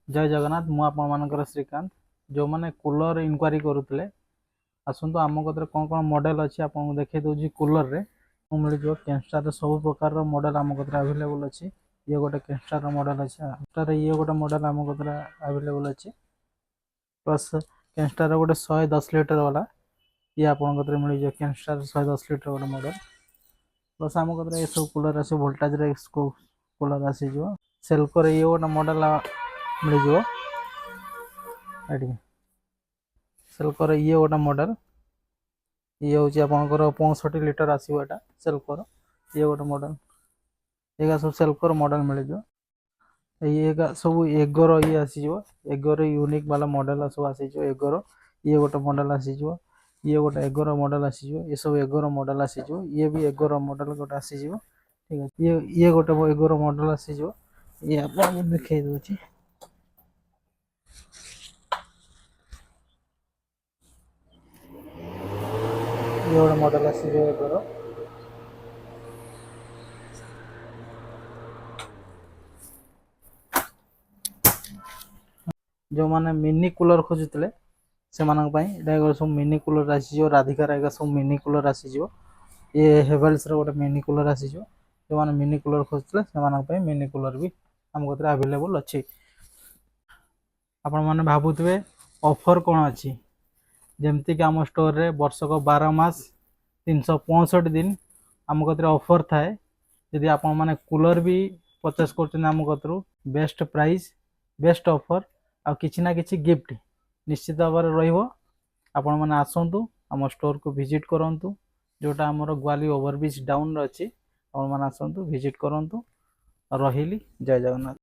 जय जगन्नाथ मु आपनकर श्रीकांत जो मैंने कूलर इनक्वारी करुले आसतु आम कतरे कौन कौन मॉडल अच्छी आपको देखा दूसरी कूलर रे मिल जाए कैंस्टार सब प्रकार मॉडल आम कतरे अवेलेबल अच्छी ये गोटे कैंस्टार मॉडल अच्छे ये गोटे मॉडल आम कतरे अवेलेबल अच्छी प्लस कैंस्टार गोटे 110 लीटर वाला ये आपन कतरे मिल जाए कैंस्टार 110 लीटर गोटे मॉडल प्लस आम कतरे ये सब कूलर आस वोल्टेज रे कूलर आसीज सेल्कोर ये गोटे मॉडल मिल जाए सेल्कोर ये गोटे मॉडल ये हूँ आपंकर 65 लीटर आसो यहाँ सेल्कोर ये गोटे मॉडल ये सब सेल्कोर मॉडल मिल जाए ये सब एगोर ये आसीज एगोर यूनिक वाला मॉडल सब आसीज एगोर ये गोटे मॉडल आसीज ये गोटे एगोर मॉडल आसीज ये सब एगोर मॉडल आसीज ये भी एगोर मॉडल गोटे आसीज ठीक है ये गोटे एगोर मॉडल आसीज ये आप देखा दूसरी ये गोटे मॉडल आसीज एगोर जो मैंने मिनी कूलर खोजुले से सब मिनी कूलर आसीज राधिकार सब मिनी कूलर आसीज ये हेवेल्स गोटे मिनी कूलर आसीज जो मैंने मिनी कूलर खोजुले से मिनी कूलर भी आम कतरे अवेलेबल अच्छी आपण मैंने भावुवे ऑफर कौन अच्छी जमती आम स्टोर रे वर्षक 12 मास 365 दिन आम कतरे ऑफर थाए जदि आपण मैंने कूलर भी परचेस करम कतरू बेस्ट प्राइस बेस्ट ऑफर आ किछि ना किछि गिफ्ट निश्चित भाव में आपण मैंने आसतु आम स्टोर को विजिट करूँ जोटा आमर ग्वाली ओवरब्रिज डाउन अच्छी आपण मैंने आसतु विजिट करूँ रही जय जगन्नाथ।